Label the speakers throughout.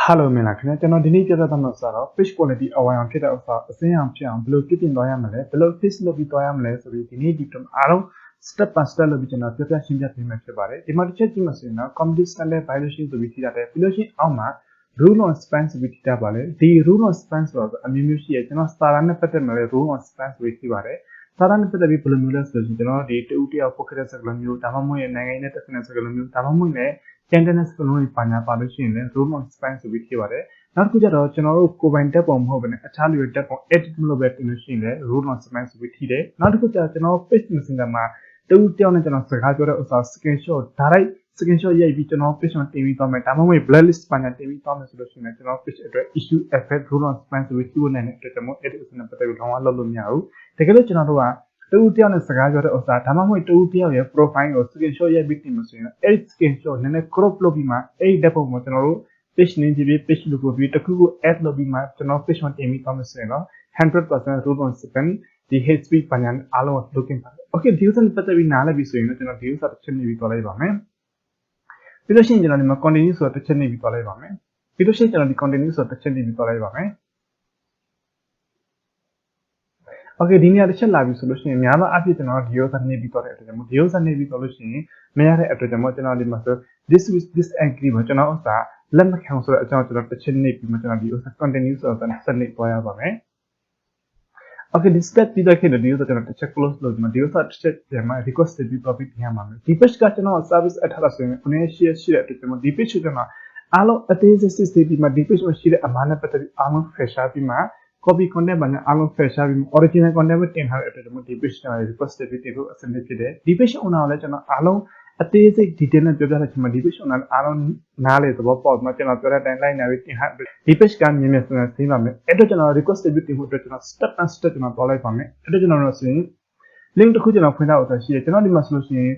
Speaker 1: Hello မင်္ဂလာခင်ဗျာကျွန်တော်ဒီနေ့ပြပြသွားမှာဆိုတော့ fish quality အဝိုင်အောင်ဖြစ်တဲ့အစားအစင်းအောင်ဖြစ်အောင်ဘယ်လိုပြုပြင်သွားရမလဲဘယ်လို fish လုပ်ပြီးသွားရမလဲဆိုပြီးဒီနေ့ဒီတော့အားလုံး step by step လုပ်ပြီးကျွန်တော်ပြပြရှင်းပြပေးမှာဖြစ်ပါတယ်ဒီမှာတစ်ချက်ကြည့်မှဆိုရင်တော့ computer standard violation ဆိုပြီးထိထားတယ်ပြီးလို့ရှိရင်အောက်မှာ rule on span ဆိုပြီးထိထားပါတယ်ဒီ rule on span ဆိုတော့အမျိုးမျိုးရှိရကျွန်တော်စာသားနဲ့ပတ်သက်မှာလေ rule on span ဆိုပြီးထိပါတယ်စာသားနဲ့ပတ်သက်ပြီးဘယ်လိုမျိုးလဲဆိုရင်ကျွန်တော်ဒီတူတယောက်ပုတ်ခဲ့တဲ့စကားလုံးမျိုးဒါမှမဟုတ်နိုင်ငံရေးနဲ့တက်တဲ့စကားလုံးမျိုးဒါမှမဟုတ်လည်း Cantonese စကားလုံးတွေပါညာပါလို့ရှိရင်လည်း rule on span ဆိုပြီးထိပါတယ်နောက်တစ်ခုကျတော့ကျွန်တော်တို့ကိုယ်ပိုင်တက်ပုံမဟုတ်ဘဲနဲ့အခြားလူတွေတက်ပုံ edit မလုပ်ဘဲတင်လို့ရှိရင်လည်း rule on span ဆိုပြီးထိတယ်နောက်တစ်ခုကျတော့ကျွန်တော် page messenger မှာတူတယောက်နဲ့ကျွန်တော်စကားပြောတဲ့ဥစ္စာ screenshot direct screenshot ရိုက်ပြီးကျွန်တော် page မှာတင်ပြီးသွားမယ်ဒါမှမဟုတ် blacklist ပါညာတင်ပြီးသွားမယ်ဆိုလို့ရှိရင်ကျွန်တော် page အတွက် issue effect rule on span ဆိုပြီးထိဖို့နိုင်တဲ့အတွက်ကျွန်တော် edit နဲ့ပတ်သက်ပြီးတော့လုပ်လို့မရဘူးတကယ်လို့ကျွန်တော်တို့ကတူတယောက်နဲ့စကားပြောတဲ့ဥစ္စာဒါမှမဟုတ်တူတယောက်ရဲ့ profile ကို screenshot ရိုက်ပြီးတင်လို့ဆိုရင်အဲ့ screenshot နည်းနည်း crop လုပ်ပြီးမှအဲ့ဓာတ်ပုံကိုကျွန်တော်တို့ page name ဖြစ်ဖြစ် page logo ဖြစ်တခုခု add လုပ်ပြီးမှကျွန်တော် page မှာတင်ပြီးသွားမယ်ဆိုရင်တော့ 100% rule on span ဒီ hate speech ပညာအားလုံးကို looking ပါတယ် okay ဒီဥစ္စာနဲ့ပတ်သက်ပြီးနားလည်ပြီဆိုရင်တော့ကျွန်တော်ဒီဥစ္စာတစ်ချက်နေပြီးသွားလိုက်ပါမယ်ပြီးလို့ရှိရင်ကျွန်တော်ဒီမှာ continue ဆိုတော့တစ်ချက်နေပြီးသွားလိုက်ပါမယ်ပြီးလို့ရှိရင်ကျွန်တော်ဒီ continue ဆိုတော့တစ်ချက်နေပြီးသွားလိုက်ပါမယ်Okay ဒီနေရာတစ်ချက်လာပြီဆိုလို့ရှိရင်များသောအားဖြင့်ကျွန်တော်ဒီဥစ္စာနေပြီးသွားတဲ့အတွက်ကြောင့်ဒီဥစ္စာနေပြီးသွားလို့ရှိရင်မရတဲ့အတွက်ကြောင့်ကျွန်တော်ဒီမှာဆို this with this agree မှာကျွန်တော်ဥစ္စာလက်မခံဆိုတဲ့အကြောင်းကျွန်တော်တစ်ချက်နေပြီးမှကျွန်တော်ဒီဥစ္စာ continue ဆိုတော့ဆက်နေသွားရပါမယ် Okay ဒီ step ပြီးတော့ခေတ်ဒီဥစ္စာကျွန်တော်တစ်ချက် close လုပ်ဒီမှာဒီဥစ္စာတစ်ချက်ပြန်မှ request ပြီး topic ပြန်ရမှာမယ်ဒီ page ကကျွန်တော် service အထားတာဆိုရင်ခုနက share ရှိတဲ့အတွက်ကျွန်တော်ဒီ page ကိုကျွန်တော်အားလုံးအသေးစိတ်စစ်ပြီးမှဒီ page မှာရှိတဲ့အမှားနဲ့ပတ်သက်ပြီးအားလုံး fresh ပြီးမှcopy content ဘာနဲ့အားလုံး fresh ပြီး original content ပဲတင်ထားတဲ့အတွက်ကျွန်တော်ဒီ page ကျွန်တော် request ပြီးတင်ဖို့အဆင်သင့်ဖြစ်တယ်ဒီ page owner ကိုလည်းကျွန်တော်အားလုံးအသေးစိတ် detail နဲ့ပြောပြတဲ့အချိန်မှာဒီ page owner အားလုံးနားလေသဘောပေါက်မှကျွန်တော်ပြောတဲ့အတိုင်း line နာပြီးတင်ထားဒီ page ကမြင်မြင်ဆန်ဆန်သိပါမယ်အဲ့တော့ကျွန်တော် request ပြီးတင်ဖို့အတွက်ကျွန်တော် step by step ကျွန်တော်သွားလိုက်ပါမယ်အဲ့တော့ကျွန်တော်တို့ဆိုရင် link တစ်ခုကျွန်တော်ဖွင့်ထားအောင်ရှိတယ်ကျွန်တော်ဒီမှာဆိုလို့ရှိရင်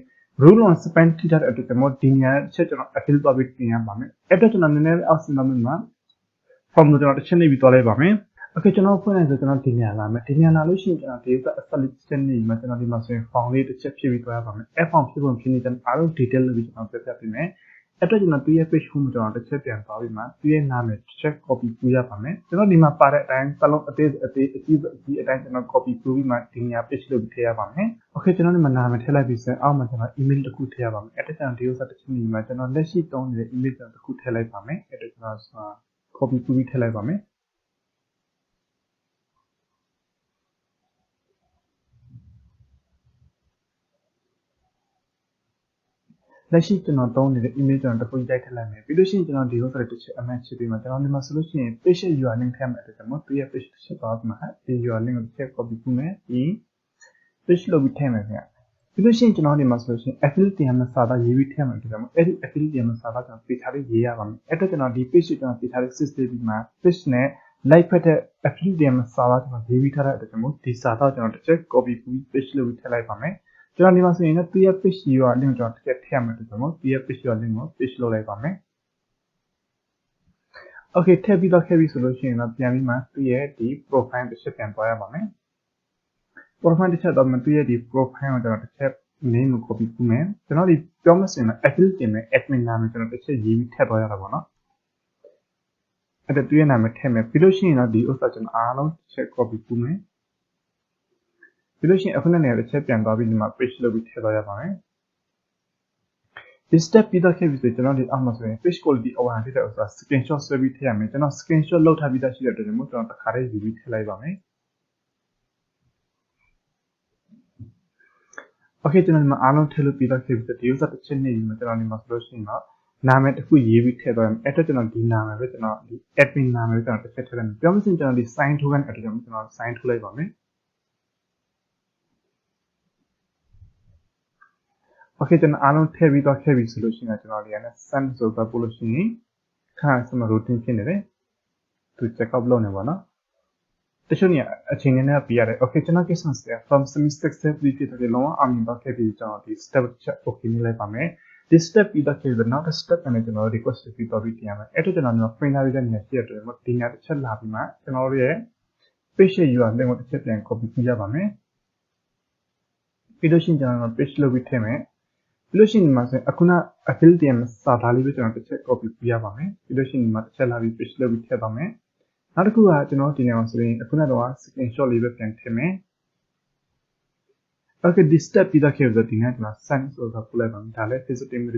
Speaker 1: rule on span ထိထားတဲ့အတွက်ကျွန်တော်ဒီညချက်ကျွန်တော် appeal သွားပြီးတင်ရပါမယ်အဲ့တော့ကျွန်တော်နည်းနည်းအောက်ဆင်းသွားမှာ form ကိုကျွန်တော်တစ်ချက်နေပြီးသွားလိုက်ပါမယ် Okay ကျွန်တော်ဖွင့်လိုက်ဆိုကျွန်တော်ဒီညလာမယ်ဒီညလာလို့ရှိရင်ကျွန်တော်ဒီဥစ္စာ selection နေမှာကျွန်တော်ဒီမှာဆိုရင် form လေးတစ်ချက်ဖြည့်ပြီးသွားရပါမယ်အဲ့ form ဖြည့်ဖို့ဖြစ်နေကျွန်တော်အားလုံး detail လုပ်ပြီးကျွန်တော်ပြပြပေးမယ်အဲ့တော့ကျွန်တော်သူ့ရဲ့ page ကိုကျွန်တော်တစ်ချက်ပြန်သွားပြီးမှသူ့ရဲ့နာမည်တစ်ချက် copy ပြရပါမယ်ကျွန်တော်ဒီမှာပါတဲ့အတိုင်းစလုံးအသေးအကြီးအတိုင်းကျွန်တော် copy ပြပြီးမှဒီည page လုပ်ပြီးထည့်ရပါမယ် Okay ကျွန်တော်ဒီမှာနာမည်ထည့်လိုက်ပြီးဆိုရင်အောက်မှာကျွန်တော် email တစ်ခုထည့်ရပါမယ်အဲ့တော့ကျွန်တော်ဒီဥစ္စာတစ်ချက်နေမှာကျွန်တော်လက်ရှိသုံးနေတဲ့ email တစ်ခုထည့်လိုက်ပါမယ်အဲ့တော့ကျွန်တော် copy ပြပြီးထည့်လိုက်ပါမယ်လက်ရှိကျွန်တော်သုံးနေတဲ့ email ကျွန်တော်တစ်ခုရိုက်ထည့်လိုက်မယ်ပြီးလို့ရှိရင်ကျွန်တော်ဒီဥစ္စာတွေတစ်ချက်အမှတ်ချပြီးမှကျွန်တော်ဒီမှာဆိုလို့ရှိရင် page URL link ထည့်မယ်အတွက်ကျွန်တော်သူ့ရဲ့ page တစ်ချက်သွားပြီးမှဒီ URL link ကိုတစ်ချက် copy ပြုမယ်ပြီး page လုပ်ပြီးထည့်မယ်ခင်ဗျပြီးလို့ရှိရင်ကျွန်တော်ဒီမှာဆိုလို့ရှိရင် affiliate တင်ရမယ့်စာသားရေးပြီးထည့်မယ်အတွက်ကျွန်တော်အဲ့ဒီ affiliate တင်ရမယ့်စာသားကျွန်တော်ပေးထားလေးရေးရပါမယ်အဲ့တော့ကျွန်တော်ဒီ page ကိုကျွန်တော်ပေးထားလေး system ပြီးမှ page နဲ့ like ဖက်တဲ့ affiliate တင်ရမယ့်စာသားကျွန်တော်ရေးပြီးထားတဲ့အတွက်ကျွန်တော်ဒီစာသားကျွန်တော်တစ်ချက် copy ပြီး page လုပ်ပြီးထည့်လိုက်ပါမယ်ကျွန်တော်ဒီမှာဆိုရင်လည်းသူ့ရဲ့ page URL link ကိုကျွန်တော်တစ်ချက်ထည့်ရမယ်အတွက်ကျွန်တော်သူ့ရဲ့ page URL link ကို page လုပ်လိုက်ပါမယ် Okay ထည့်ပြီးတော့ခဲ့ပြီဆိုလို့ရှိရင်တော့ပြန်ပြီးမှသူ့ရဲ့ဒီ profile တစ်ချက်ပြန်သွားရပါမယ် profile တစ်ချက်တော့မှသူ့ရဲ့ဒီ profile ကိုကျွန်တော်တစ်ချက် name ကို copy ပြုမယ်ကျွန်တော်ဒီပြောမှဆိုရင် affiliate တင်မယ် admin နာမည်ကျွန်တော်တစ်ချက်ရေးပြီးထည့်သွားရတာပေါ့နော်အဲ့ဒါသူ့ရဲ့နာမည်ထည့်မယ်ပြီးလို့ရှိရင်တော့ဒီဥစ္စာကျွန်တော်အားလုံးတစ်ချက် copy ပြုမယ်ပြီးလို့ရှိရင်အခုနဲ့နေရာတစ်ချက်ပြန်သွားပြီးဒီမှာ page လုပ်ပြီးထည့်သွားရပါမယ်ဒီ step ပြီးတော့ခဲ့ပြီဆိုကျွန်တော်ဒီအောက်မှာဆိုရင် page quality အဝါဖြစ်တဲ့ဥစ္စာ screenshot ဆွဲပြီးထည့်ရမယ်ကျွန်တော် screenshot လုပ်ထားပြီးသားရှိတဲ့အတွက်ကျွန်တော်တစ်ခါတည်းယူပြီးထည့်လိုက်ပါမယ် Okay ကျွန်တော်ဒီမှာအားလုံးထည့်လို့ပြီးတော့ခဲ့ပြီဆိုဒီဥစ္စာတစ်ချက်နေပြီးမှကျွန်တော်ဒီမှာဆိုလို့ရှိရင်တော့နာမည်တစ်ခုရေးပြီးထည့်သွားရမယ်အဲ့တော့ကျွန်တော်ဒီနာမည်ပဲကျွန်တော်ဒီ admin နာမည်ပဲကျွန်တော်တစ်ချက်ထည့်လိုက်မယ်ပြောမစင်ကျွန်တော်ဒီ sign ထိုးခိုင်းအဲ့တော့ကျွန်တော် sign ထိုးလိုက်ပါမယ် Okay ကျွန်တော်အားလုံးထည့်ပြီးတော့ခဲ့ပြီဆိုလို့ရှိရင်ကျွန်တော်ဒီကနေ့ send ဆိုတော့ပို့လို့ရှိရင်ခါစမ routine ဖြစ်နေတယ်သူ check out လုပ်နေပါတော့တချို့နေအချိန်နဲ့ပြရတယ် Okay ကျွန်တော် case မှာ from semester step ပြီးဖြစ်တယ်လုံးဝအောင်မြင်တော့ခဲ့ပြီကျွန်တော်ဒီ step ချက် okay နေလိုက်ပါမယ်ဒီ step ပြီးတော့ခဲ့ပြီနောက်တစ် step နဲ့ကျွန်တော် request ပြီးတော့ပြီးတင်ရမယ်အဲ့တော့ကျွန်တော် printer ရတဲ့နေရာရှိတဲ့အတွက်ဒီညတစ်ချက်လာပြီးမှကျွန်တော်ရဲ့ page URL link ကိုတစ်ချက်ပြန် copy ပြရပါမယ်ပြီးလို့ရှိရင်ကျွန်တော် page လုပ်ပြီးထည့်မယ် Illusion master akuna ability and sadali which on the check copy piavame, illusion matalavi fish with tabame. Narkua to not in our saying akuna screenshot liver can teme. Okay, this step is the case that the net sense of the pull tale visiting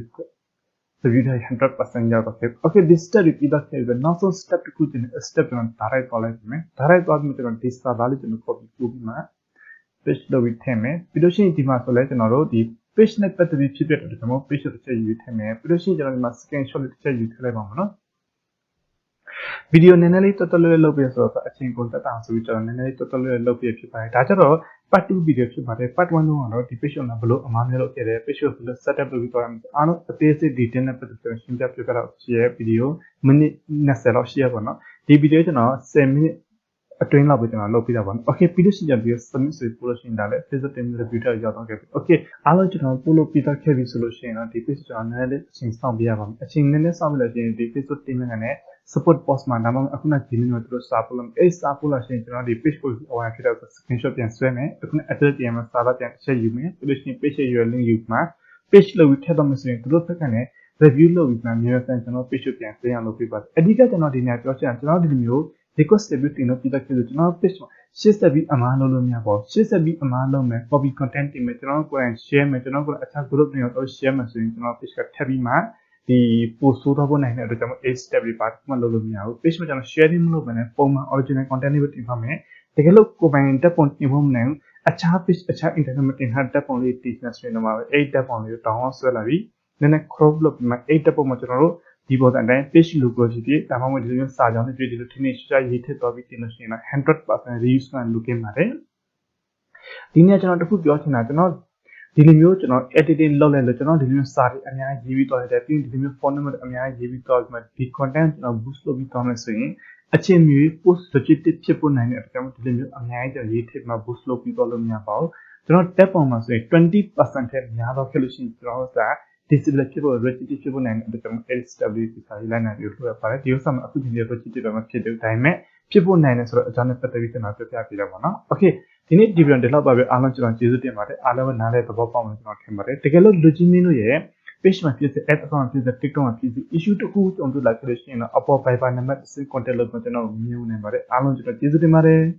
Speaker 1: the video 100% okay, this step is the case that now so step to put in a step on Tarai college me. Tarai got me on this sadali to copy kubima. Fish the with teme, Pidoshi Timasolet and Oro, the fish net better be cheaper to the more fish of the chair you teme, Pidoshi general must scan show the chair you telemono. Video Nenali totally low base of a single that answer which are Nenali totally low base by Tajaro, part 2 video part 1 on the fish on a below a manual fish of the setup with Ano, a basic detail of the question that prepare of share video, mini Nasser of share one. The video semi a train up with an alopida one. Okay, Peterson Javier submits with Polish in Dale, visit in the computer Yadon. Okay, Allogenal Polo Peter Kevi solution and the fish on Sing Sound Biavam. A Ching Nene Samula in the fish of Tim and support postman among Akuna Jimmy with Sapulum, a Sapula Shin, the fish or a screenshot and swim, Akuna Athlete and Salat and Shay you may, Peterson Fish you link you ma, fish low with Tedom to look at review low with my mirror sentinel fish and say and look people. Editor cannot deny your chance, not in the request a bit in a Peter Kill fish. She's a bit a man alone. She's a bit a man alone. Copy content in Metanol and share Metanol attack group or share machine to not fish a heavy man. The post suitable and at the age every part of Malolumia. Fish Metan sharing low and former original content with information. Take a look over tap on home name. A chap fish a chap internet in her tap only teachers in 8 tap only town salary. Then a crop look my 8 tap on Maternal. People and then fish lugosity, Tamama didn't Sajan, if you did finish, I hated of it in a 100% reuse and looking at it. The national food yacht in Atanol, the limit, editing low and the channel, the sorry, and I give it all that in the phone number, and I give it all my big content of Buslo with Thomas saying, a chain you post the cheated chipper 9 at the limit, and I hated my Buslo with all of me about. Do not tap on my say 20% have Yava solutions that. This is like a repetitive and the SW line and you apply you some repetitive time. People 9 as a Janet Patavita Pavana. Okay, the need different by Alan Tuesday, Alava Nale performance not Hemare. Take a look, Lugimino, fish my piece at account is the TikTok piece issue to who on to like in upper pipe and medicine content of New number. Alan Tuesday Mare.